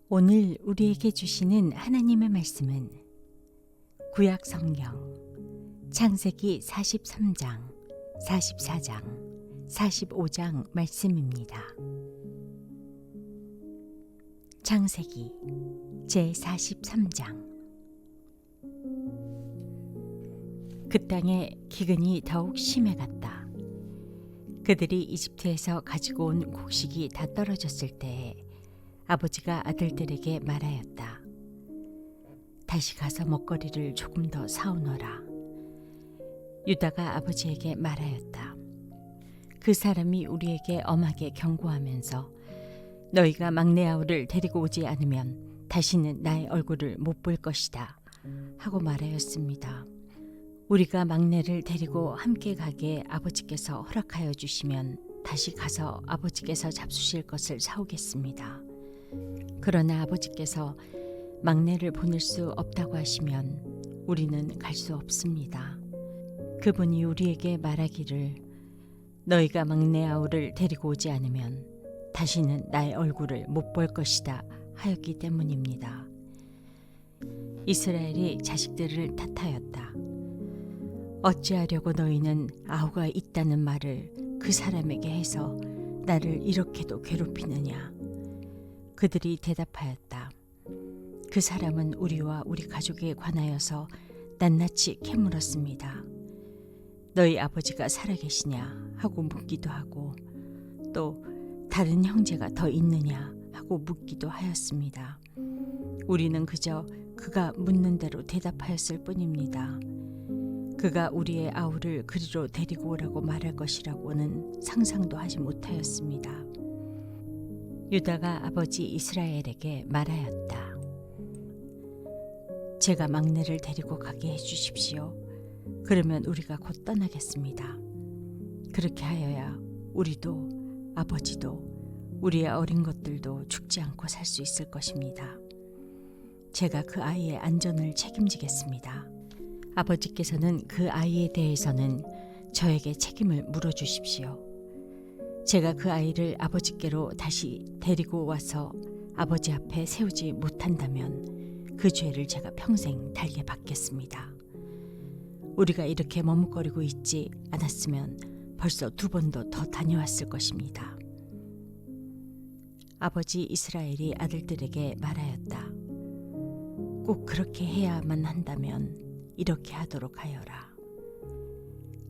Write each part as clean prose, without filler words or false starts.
오늘 우리에게 주시는 하나님의 말씀은 구약 성경 창세기 43장, 44장, 45장 말씀입니다. 창세기 제43장. 그 땅에 기근이 더욱 심해갔다. 그들이 이집트에서 가지고 온 곡식이 다 떨어졌을 때에 아버지가 아들들에게 말하였다. 다시 가서 먹거리를 조금 더 사오너라. 유다가 아버지에게 말하였다. 그 사람이 우리에게 엄하게 경고하면서 너희가 막내 아우를 데리고 오지 않으면 다시는 나의 얼굴을 못 볼 것이다 하고 말하였습니다. 우리가 막내를 데리고 함께 가게 아버지께서 허락하여 주시면 다시 가서 아버지께서 잡수실 것을 사오겠습니다. 그러나 아버지께서 막내를 보낼 수 없다고 하시면 우리는 갈 수 없습니다. 그분이 우리에게 말하기를 너희가 막내 아우를 데리고 오지 않으면 다시는 나의 얼굴을 못 볼 것이다 하였기 때문입니다. 이스라엘이 자식들을 탓하였다. 어찌하려고 너희는 아우가 있다는 말을 그 사람에게 해서 나를 이렇게도 괴롭히느냐. 그들이 대답하였다. 그 사람은 우리와 우리 가족에 관하여서 낱낱이 캐물었습니다. 너희 아버지가 살아계시냐 하고 묻기도 하고 또 다른 형제가 더 있느냐 하고 묻기도 하였습니다. 우리는 그저 그가 묻는 대로 대답하였을 뿐입니다. 그가 우리의 아우를 그리로 데리고 오라고 말할 것이라고는 상상도 하지 못하였습니다. 유다가 아버지 이스라엘에게 말하였다. 제가 막내를 데리고 가게 해주십시오. 그러면 우리가 곧 떠나겠습니다. 그렇게 하여야 우리도 아버지도 우리의 어린 것들도 죽지 않고 살 수 있을 것입니다. 제가 그 아이의 안전을 책임지겠습니다. 아버지께서는 그 아이에 대해서는 저에게 책임을 물어주십시오. 제가 그 아이를 아버지께로 다시 데리고 와서 아버지 앞에 세우지 못한다면 그 죄를 제가 평생 달게 받겠습니다. 우리가 이렇게 머뭇거리고 있지 않았으면 벌써 2번도 더 다녀왔을 것입니다. 아버지 이스라엘이 아들들에게 말하였다. 꼭 그렇게 해야만 한다면 이렇게 하도록 하여라.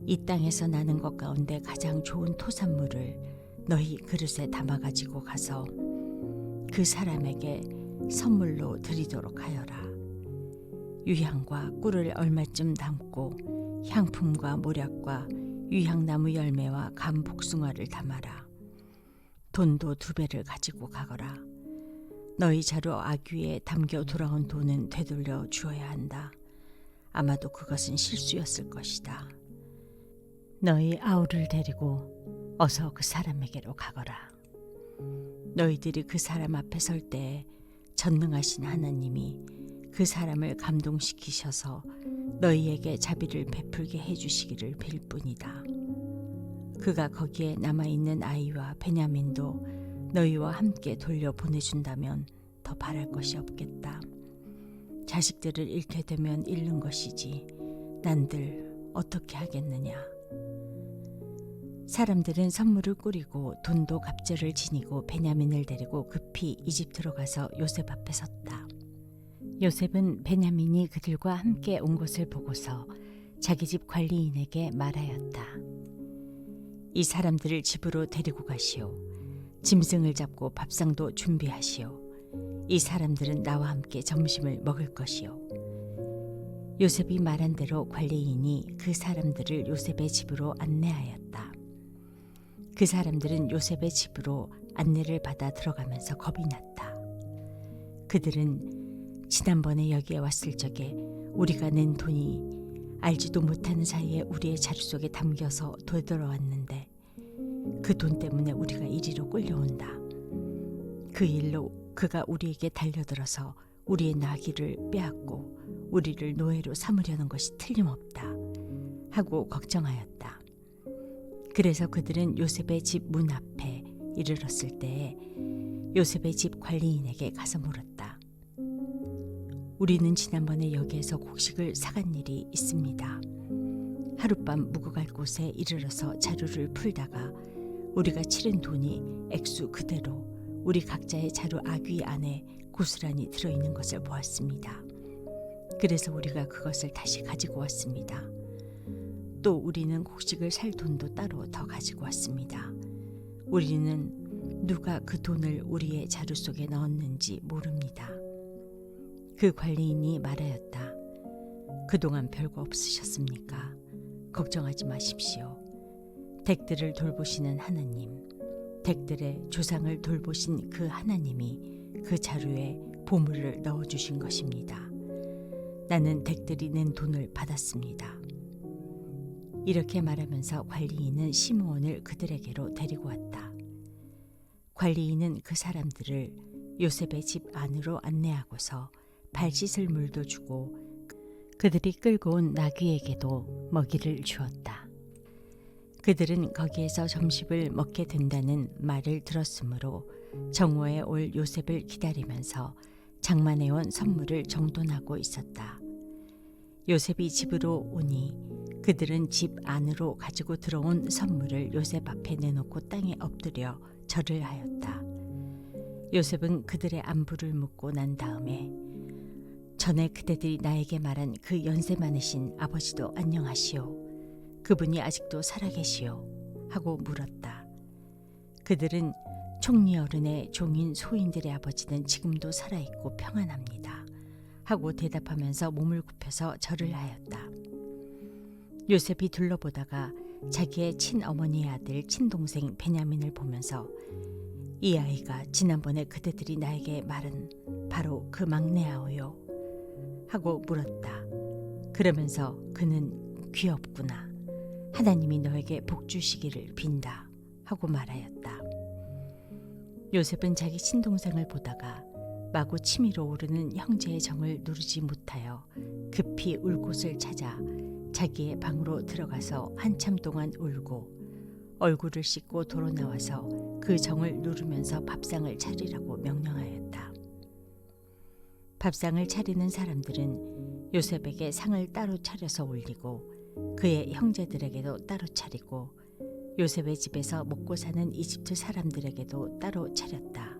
이 땅에서 나는 것 가운데 가장 좋은 토산물을 너희 그릇에 담아가지고 가서 그 사람에게 선물로 드리도록 하여라. 유향과 꿀을 얼마쯤 담고 향품과 모략과 유향나무 열매와 감 복숭아를 담아라. 돈도 2배를 가지고 가거라. 너희 자루 아귀에 담겨 돌아온 돈은 되돌려 주어야 한다. 아마도 그것은 실수였을 것이다. 너희 아우를 데리고 어서 그 사람에게로 가거라. 너희들이 그 사람 앞에 설 때에 전능하신 하나님이 그 사람을 감동시키셔서 너희에게 자비를 베풀게 해주시기를 빌 뿐이다. 그가 거기에 남아있는 아이와 베냐민도 너희와 함께 돌려보내준다면 더 바랄 것이 없겠다. 자식들을 잃게 되면 잃는 것이지 난들 어떻게 하겠느냐. 사람들은 선물을 꾸리고 돈도 갑절을 지니고 베냐민을 데리고 급히 이집트로 가서 요셉 앞에 섰다. 요셉은 베냐민이 그들과 함께 온 것을 보고서 자기 집 관리인에게 말하였다. 이 사람들을 집으로 데리고 가시오. 짐승을 잡고 밥상도 준비하시오. 이 사람들은 나와 함께 점심을 먹을 것이오. 요셉이 말한 대로 관리인이 그 사람들을 요셉의 집으로 안내하였다. 그 사람들은 요셉의 집으로 안내를 받아 들어가면서 겁이 났다. 그들은 지난번에 여기에 왔을 적에 우리가 낸 돈이 알지도 못하는 사이에 우리의 자루 속에 담겨서 되돌아왔는데 그 돈 때문에 우리가 이리로 끌려온다. 그 일로 그가 우리에게 달려들어서 우리의 나귀를 빼앗고 우리를 노예로 삼으려는 것이 틀림없다 하고 걱정하였다. 그래서 그들은 요셉의 집 문 앞에 이르렀을 때에 요셉의 집 관리인에게 가서 물었다. 우리는 지난번에 여기에서 곡식을 사간 일이 있습니다. 하룻밤 묵어 갈 곳에 이르러서 자루를 풀다가 우리가 치른 돈이 액수 그대로 우리 각자의 자루 아귀 안에 고스란히 들어있는 것을 보았습니다. 그래서 우리가 그것을 다시 가지고 왔습니다. 또 우리는 곡식을 살 돈도 따로 더 가지고 왔습니다. 우리는 누가 그 돈을 우리의 자루 속에 넣었는지 모릅니다. 그 관리인이 말하였다. 그동안 별거 없으셨습니까? 걱정하지 마십시오. 댁들을 돌보시는 하나님, 댁들의 조상을 돌보신 그 하나님이 그 자루에 보물을 넣어주신 것입니다. 나는 댁들이 낸 돈을 받았습니다. 이렇게 말하면서 관리인은 시므온을 그들에게로 데리고 왔다. 관리인은 그 사람들을 요셉의 집 안으로 안내하고서 발 씻을 물도 주고 그들이 끌고 온 나귀에게도 먹이를 주었다. 그들은 거기에서 점심을 먹게 된다는 말을 들었으므로 정오에 올 요셉을 기다리면서 장만해온 선물을 정돈하고 있었다. 요셉이 집으로 오니 그들은 집 안으로 가지고 들어온 선물을 요셉 앞에 내놓고 땅에 엎드려 절을 하였다. 요셉은 그들의 안부를 묻고 난 다음에 전에 그대들이 나에게 말한 그 연세 많으신 아버지도 안녕하시오. 그분이 아직도 살아계시오. 하고 물었다. 그들은 총리 어른의 종인 소인들의 아버지는 지금도 살아있고 평안합니다. 하고 대답하면서 몸을 굽혀서 절을 하였다. 요셉이 둘러보다가 자기의 친어머니의 아들 친동생 베냐민을 보면서 이 아이가 지난번에 그대들이 나에게 말한 바로 그 막내아오요. 하고 물었다. 그러면서 그는 귀엽구나. 하나님이 너에게 복 주시기를 빈다. 하고 말하였다. 요셉은 자기 친동생을 보다가 마구 치밀어 오르는 형제의 정을 누르지 못하여 급히 울 곳을 찾아 자기의 방으로 들어가서 한참 동안 울고 얼굴을 씻고 도로 나와서 그 정을 누르면서 밥상을 차리라고 명령하였다. 밥상을 차리는 사람들은 요셉에게 상을 따로 차려서 올리고 그의 형제들에게도 따로 차리고 요셉의 집에서 먹고 사는 이집트 사람들에게도 따로 차렸다.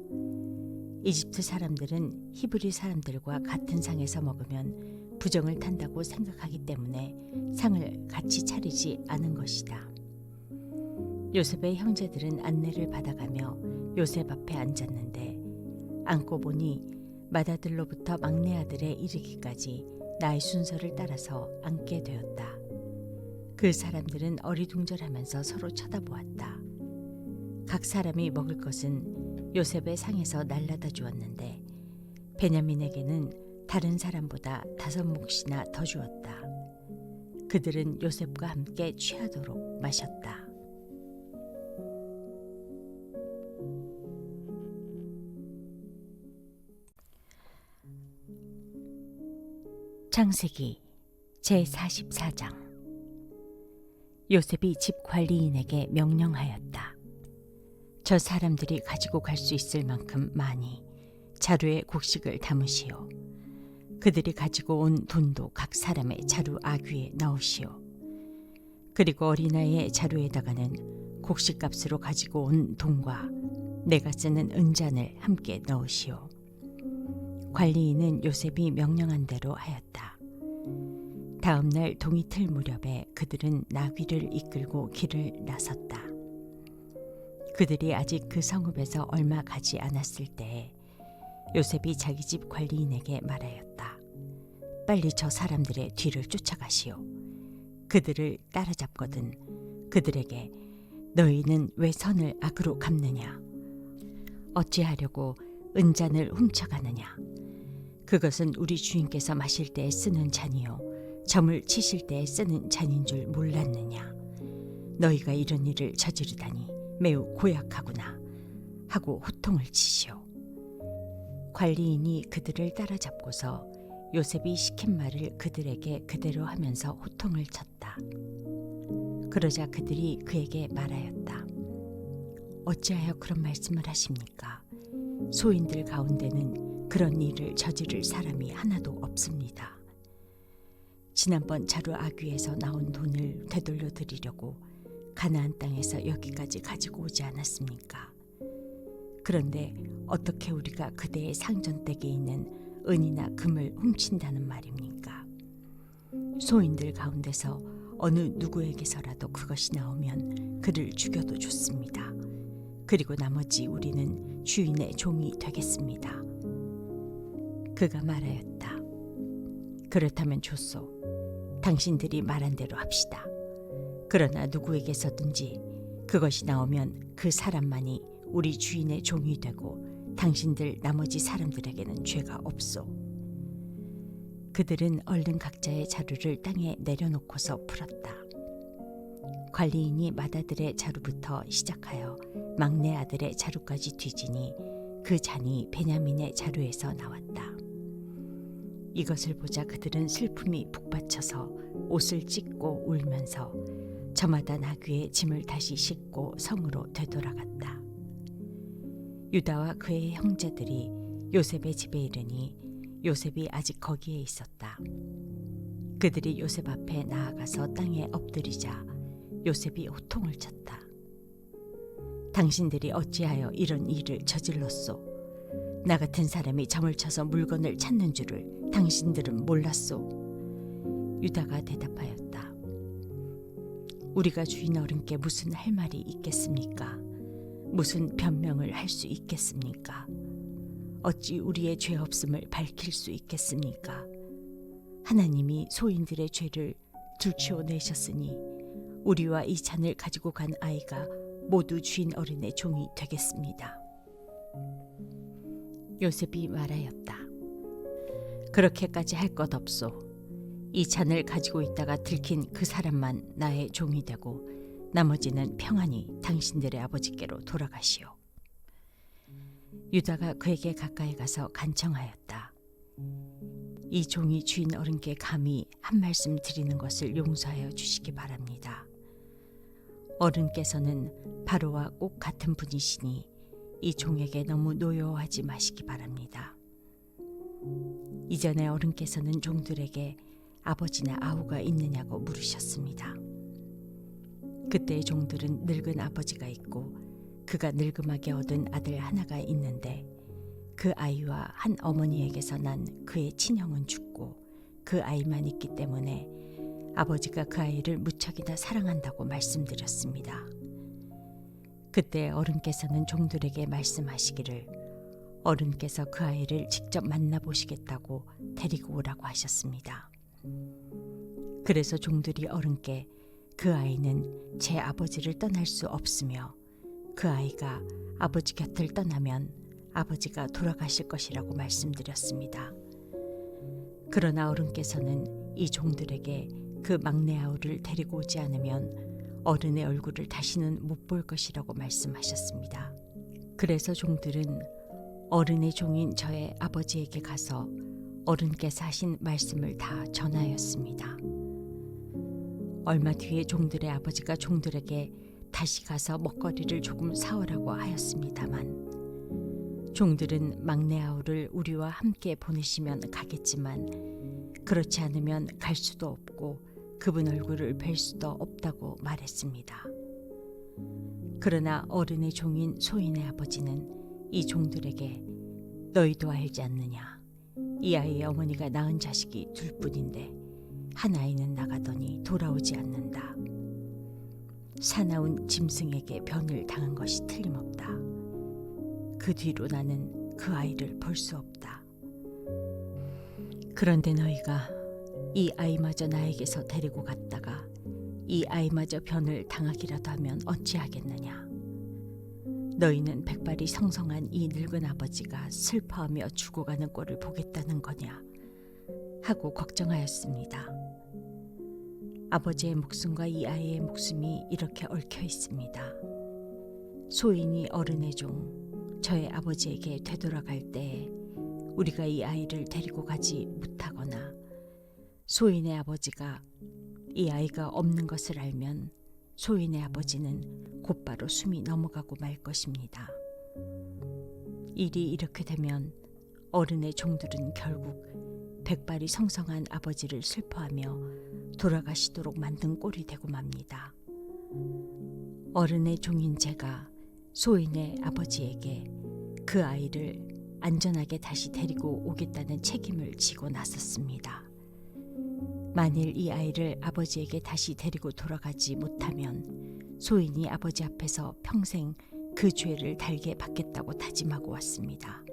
이집트 사람들은 히브리 사람들과 같은 상에서 먹으면 부정을 탄다고 생각하기 때문에 상을 같이 차리지 않은 것이다. 요셉의 형제들은 안내를 받아가며 요셉 앞에 앉았는데 앉고 보니 맏아들로부터 막내 아들에 이르기까지 나의 순서를 따라서 앉게 되었다. 그 사람들은 어리둥절하면서 서로 쳐다보았다. 각 사람이 먹을 것은 요셉의 상에서 날라다 주었는데 베냐민에게는 다른 사람보다 5몫이나 더 주었다. 그들은 요셉과 함께 취하도록 마셨다. 창세기 제44장. 요셉이 집 관리인에게 명령하였다. 저 사람들이 가지고 갈 수 있을 만큼 많이 자루에 곡식을 담으시오. 그들이 가지고 온 돈도 각 사람의 자루 아귀에 넣으시오. 그리고 어린아이의 자루에다가는 곡식값으로 가지고 온 돈과 내가 쓰는 은잔을 함께 넣으시오. 관리인은 요셉이 명령한 대로 하였다. 다음 날 동이틀 무렵에 그들은 나귀를 이끌고 길을 나섰다. 그들이 아직 그 성읍에서 얼마 가지 않았을 때에 요셉이 자기 집 관리인에게 말하였다. 빨리 저 사람들의 뒤를 쫓아가시오. 그들을 따라잡거든 그들에게 너희는 왜 선을 악으로 갚느냐? 어찌하려고 은잔을 훔쳐가느냐? 그것은 우리 주인께서 마실 때에 쓰는 잔이요 점을 치실 때에 쓰는 잔인 줄 몰랐느냐? 너희가 이런 일을 저지르다니 매우 고약하구나 하고 호통을 치시오. 관리인이 그들을 따라잡고서 요셉이 시킨 말을 그들에게 그대로 하면서 호통을 쳤다. 그러자 그들이 그에게 말하였다. 어찌하여 그런 말씀을 하십니까? 소인들 가운데는 그런 일을 저지를 사람이 하나도 없습니다. 지난번 자루 아귀에서 나온 돈을 되돌려 드리려고 가나안 땅에서 여기까지 가지고 오지 않았습니까? 그런데 어떻게 우리가 그대의 상전댁에 있는 은이나 금을 훔친다는 말입니까? 소인들 가운데서 어느 누구에게서라도 그것이 나오면 그를 죽여도 좋습니다. 그리고 나머지 우리는 주인의 종이 되겠습니다. 그가 말하였다. 그렇다면 좋소. 당신들이 말한 대로 합시다. 그러나 누구에게서든지 그것이 나오면 그 사람만이 우리 주인의 종이 되고 당신들 나머지 사람들에게는 죄가 없소. 그들은 얼른 각자의 자루를 땅에 내려놓고서 풀었다. 관리인이 맏아들의 자루부터 시작하여 막내 아들의 자루까지 뒤지니 그 잔이 베냐민의 자루에서 나왔다. 이것을 보자 그들은 슬픔이 북받쳐서 옷을 찢고 울면서 저마다 나귀의 짐을 다시 싣고 성으로 되돌아갔다. 유다와 그의 형제들이 요셉의 집에 이르니 요셉이 아직 거기에 있었다. 그들이 요셉 앞에 나아가서 땅에 엎드리자 요셉이 호통을 쳤다. 당신들이 어찌하여 이런 일을 저질렀소? 나 같은 사람이 점을 쳐서 물건을 찾는 줄을 당신들은 몰랐소? 유다가 대답하였다. 우리가 주인 어른께 무슨 할 말이 있겠습니까? 무슨 변명을 할 수 있겠습니까? 어찌 우리의 죄 없음을 밝힐 수 있겠습니까? 하나님이 소인들의 죄를 들추어내셨으니 우리와 이 잔을 가지고 간 아이가 모두 주인 어른의 종이 되겠습니다. 요셉이 말하였다. 그렇게까지 할 것 없소. 이 잔을 가지고 있다가 들킨 그 사람만 나의 종이 되고 나머지는 평안히 당신들의 아버지께로 돌아가시오. 유다가 그에게 가까이 가서 간청하였다. 이 종이 주인 어른께 감히 한 말씀 드리는 것을 용서하여 주시기 바랍니다. 어른께서는 바로와 꼭 같은 분이시니 이 종에게 너무 노여워하지 마시기 바랍니다. 이전에 어른께서는 종들에게 아버지나 아우가 있느냐고 물으셨습니다. 그때의 종들은 늙은 아버지가 있고 그가 늙음하게 얻은 아들 하나가 있는데 그 아이와 한 어머니에게서 난 그의 친형은 죽고 그 아이만 있기 때문에 아버지가 그 아이를 무척이나 사랑한다고 말씀드렸습니다. 그때 어른께서는 종들에게 말씀하시기를 어른께서 그 아이를 직접 만나보시겠다고 데리고 오라고 하셨습니다. 그래서 종들이 어른께 그 아이는 제 아버지를 떠날 수 없으며 그 아이가 아버지 곁을 떠나면 아버지가 돌아가실 것이라고 말씀드렸습니다. 그러나 어른께서는 이 종들에게 그 막내 아우를 데리고 오지 않으면 어른의 얼굴을 다시는 못 볼 것이라고 말씀하셨습니다. 그래서 종들은 어른의 종인 저의 아버지에게 가서 어른께서 하신 말씀을 다 전하였습니다. 얼마 뒤에 종들의 아버지가 종들에게 다시 가서 먹거리를 조금 사오라고 하였습니다만 종들은 막내 아우를 우리와 함께 보내시면 가겠지만 그렇지 않으면 갈 수도 없고 그분 얼굴을 뵐 수도 없다고 말했습니다. 그러나 어른의 종인 소인의 아버지는 이 종들에게 너희도 알지 않느냐? 이 아이의 어머니가 낳은 자식이 둘뿐인데 한 아이는 나가더니 돌아오지 않는다. 사나운 짐승에게 변을 당한 것이 틀림없다. 그 뒤로 나는 그 아이를 볼 수 없다. 그런데 너희가 이 아이마저 나에게서 데리고 갔다가 이 아이마저 변을 당하기라도 하면 어찌하겠느냐. 너희는 백발이 성성한 이 늙은 아버지가 슬퍼하며 죽어가는 꼴을 보겠다는 거냐 하고 걱정하였습니다. 아버지의 목숨과 이 아이의 목숨이 이렇게 얽혀 있습니다. 소인이 어른의 종 저의 아버지에게 되돌아갈 때에 우리가 이 아이를 데리고 가지 못하거나 소인의 아버지가 이 아이가 없는 것을 알면 소인의 아버지는 곧바로 숨이 넘어가고 말 것입니다. 일이 이렇게 되면 어른의 종들은 결국 백발이 성성한 아버지를 슬퍼하며 돌아가시도록 만든 꼴이 되고 맙니다. 어른의 종인 제가 소인의 아버지에게 그 아이를 안전하게 다시 데리고 오겠다는 책임을 지고 나섰습니다. 만일 이 아이를 아버지에게 다시 데리고 돌아가지 못하면 소인이 아버지 앞에서 평생 그 죄를 달게 받겠다고 다짐하고 왔습니다.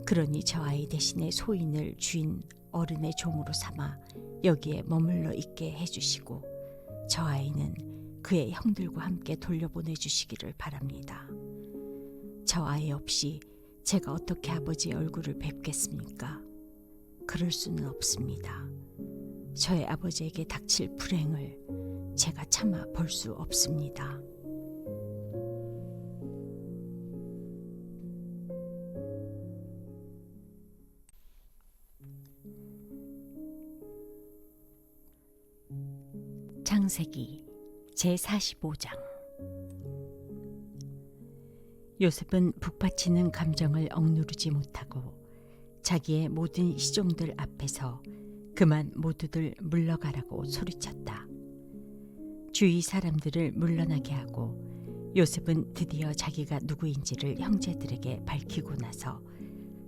그러니 저 아이 대신에 소인을 주인 어른의 종으로 삼아 여기에 머물러 있게 해주시고 저 아이는 그의 형들과 함께 돌려보내 주시기를 바랍니다. 저 아이 없이 제가 어떻게 아버지의 얼굴을 뵙겠습니까? 그럴 수는 없습니다. 저의 아버지에게 닥칠 불행을 제가 차마 볼 수 없습니다. 창세기 제45장. 요셉은 북받치는 감정을 억누르지 못하고 자기의 모든 시종들 앞에서 그만 모두들 물러가라고 소리쳤다. 주위 사람들을 물러나게 하고 요셉은 드디어 자기가 누구인지를 형제들에게 밝히고 나서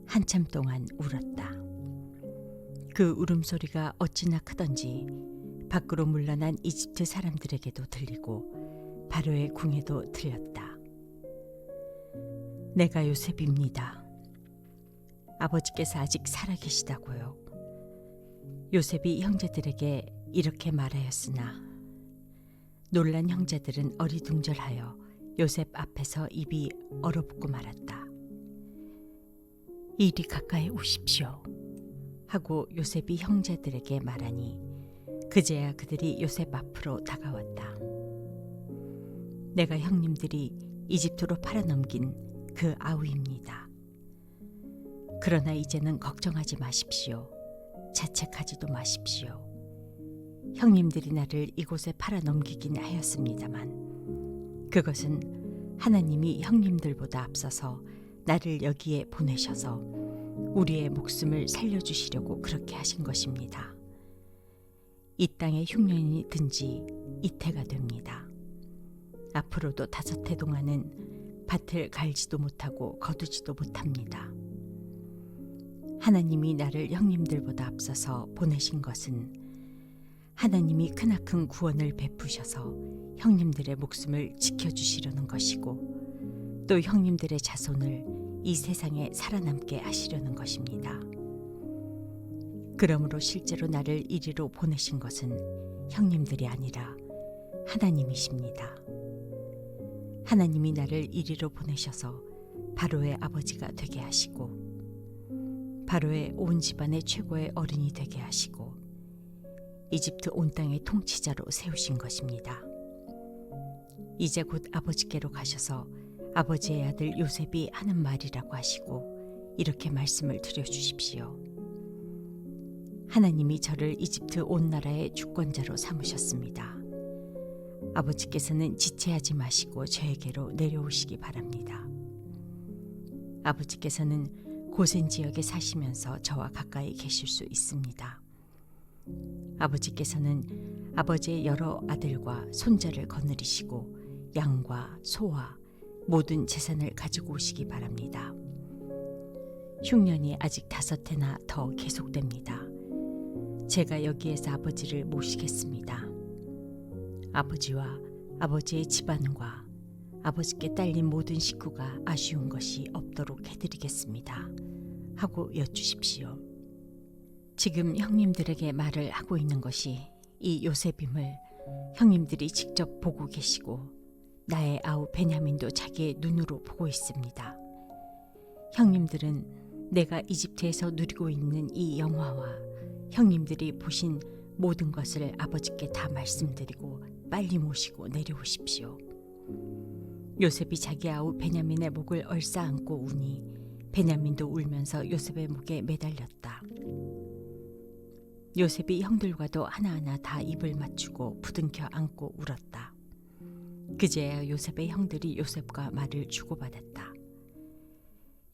한참 동안 울었다. 그 울음소리가 어찌나 크던지 밖으로 물러난 이집트 사람들에게도 들리고 바로의 궁에도 들렸다. 내가 요셉입니다. 아버지께서 아직 살아계시다고요. 요셉이 형제들에게 이렇게 말하였으나 놀란 형제들은 어리둥절하여 요셉 앞에서 입이 얼어붙고 말았다. 이리 가까이 오십시오 하고 요셉이 형제들에게 말하니 그제야 그들이 요셉 앞으로 다가왔다. 내가 형님들이 이집트로 팔아넘긴 그 아우입니다. 그러나 이제는 걱정하지 마십시오. 자책하지도 마십시오. 형님들이 나를 이곳에 팔아넘기긴 하였습니다만 그것은 하나님이 형님들보다 앞서서 나를 여기에 보내셔서 우리의 목숨을 살려주시려고 그렇게 하신 것입니다. 이 땅에 흉년이 든 지 이태가 됩니다. 앞으로도 5해 동안은 밭을 갈지도 못하고 거두지도 못합니다. 하나님이 나를 형님들보다 앞서서 보내신 것은 하나님이 크나큰 구원을 베푸셔서 형님들의 목숨을 지켜주시려는 것이고 또 형님들의 자손을 이 세상에 살아남게 하시려는 것입니다. 그러므로 실제로 나를 이리로 보내신 것은 형님들이 아니라 하나님이십니다. 하나님이 나를 이리로 보내셔서 바로의 아버지가 되게 하시고 바로의 온 집안의 최고의 어른이 되게 하시고 이집트 온 땅의 통치자로 세우신 것입니다. 이제 곧 아버지께로 가셔서 아버지의 아들 요셉이 하는 말이라고 하시고 이렇게 말씀을 드려주십시오. 하나님이 저를 이집트 온 나라의 주권자로 삼으셨습니다. 아버지께서는 지체하지 마시고 저에게로 내려오시기 바랍니다. 아버지께서는 고센 지역에 사시면서 저와 가까이 계실 수 있습니다. 아버지께서는 아버지의 여러 아들과 손자를 거느리시고 양과 소와 모든 재산을 가지고 오시기 바랍니다. 흉년이 아직 5해나 더 계속됩니다. 제가 여기에서 아버지를 모시겠습니다. 아버지와 아버지의 집안과 아버지께 딸린 모든 식구가 아쉬운 것이 없도록 해드리겠습니다. 하고 여쭈십시오. 지금 형님들에게 말을 하고 있는 것이 이 요셉임을 형님들이 직접 보고 계시고 나의 아우 베냐민도 자기의 눈으로 보고 있습니다. 형님들은 내가 이집트에서 누리고 있는 이 영화와 형님들이 보신 모든 것을 아버지께 다 말씀드리고 빨리 모시고 내려오십시오. 요셉이 자기 아우 베냐민의 목을 얼싸안고 우니 베냐민도 울면서 요셉의 목에 매달렸다. 요셉이 형들과도 하나하나 다 입을 맞추고 부둥켜 안고 울었다. 그제야 요셉의 형들이 요셉과 말을 주고받았다.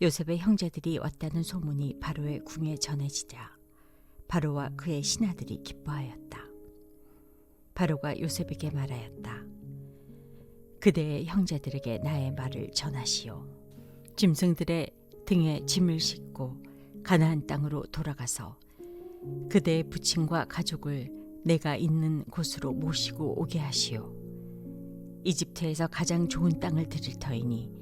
요셉의 형제들이 왔다는 소문이 바로의 궁에 전해지자 바로와 그의 신하들이 기뻐하였다. 바로가 요셉에게 말하였다. 그대의 형제들에게 나의 말을 전하시오. 짐승들의 등에 짐을 싣고 가나안 땅으로 돌아가서 그대의 부친과 가족을 내가 있는 곳으로 모시고 오게 하시오. 이집트에서 가장 좋은 땅을 드릴 터이니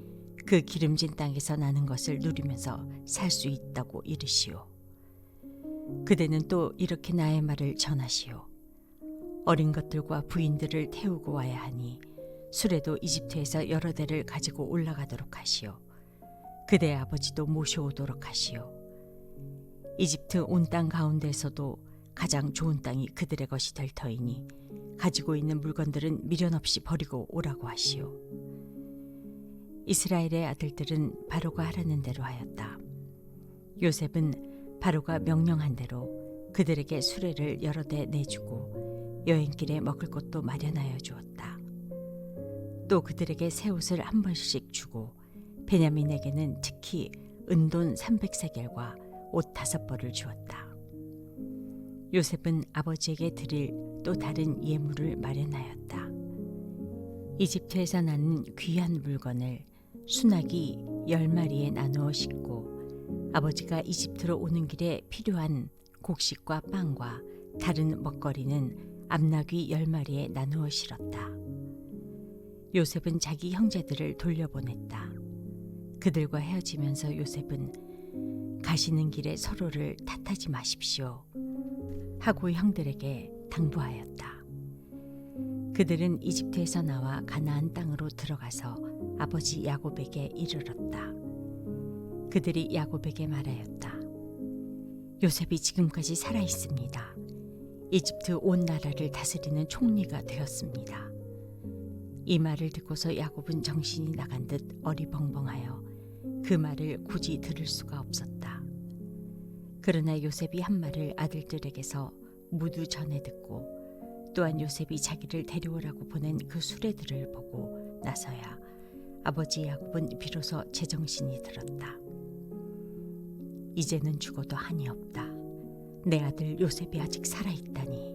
그 기름진 땅에서 나는 것을 누리면서 살 수 있다고 이르시오. 그대는 또 이렇게 나의 말을 전하시오. 어린 것들과 부인들을 태우고 와야 하니 수레도 이집트에서 여러 대를 가지고 올라가도록 하시오. 그대의 아버지도 모셔오도록 하시오. 이집트 온 땅 가운데서도 가장 좋은 땅이 그들의 것이 될 터이니 가지고 있는 물건들은 미련 없이 버리고 오라고 하시오. 이스라엘의 아들들은 바로가 하라는 대로 하였다. 요셉은 바로가 명령한 대로 그들에게 수레를 여러 대 내주고 여행길에 먹을 것도 마련하여 주었다. 또 그들에게 새 옷을 한 번씩 주고 베냐민에게는 특히 은돈 300세겔과 옷 5벌을 주었다. 요셉은 아버지에게 드릴 또 다른 예물을 마련하였다. 이집트에서 나는 귀한 물건을 순하기 10마리에 나누어 싣고 아버지가 이집트로 오는 길에 필요한 곡식과 빵과 다른 먹거리는 암나귀 10마리에 나누어 실었다. 요셉은 자기 형제들을 돌려보냈다. 그들과 헤어지면서 요셉은 가시는 길에 서로를 탓하지 마십시오 하고 형들에게 당부하였다. 그들은 이집트에서 나와 가나안 땅으로 들어가서 아버지 야곱에게 이르렀다. 그들이 야곱에게 말하였다. 요셉이 지금까지 살아 있습니다. 이집트 온 나라를 다스리는 총리가 되었습니다. 이 말을 듣고서 야곱은 정신이 나간 듯 어리벙벙하여 그 말을 굳이 들을 수가 없었다. 그러나 요셉이 한 말을 아들들에게서 모두 전해 듣고 또한 요셉이 자기를 데려오라고 보낸 그 수레들을 보고 나서야 아버지 야곱은 비로소 제정신이 들었다. 이제는 죽어도 한이 없다. 내 아들 요셉이 아직 살아있다니.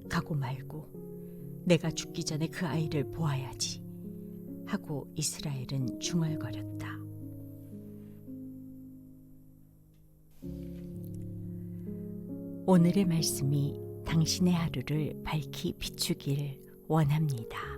가고 말고 내가 죽기 전에 그 아이를 보아야지 하고 이스라엘은 중얼거렸다. 오늘의 말씀이 당신의 하루를 밝히 비추길 원합니다.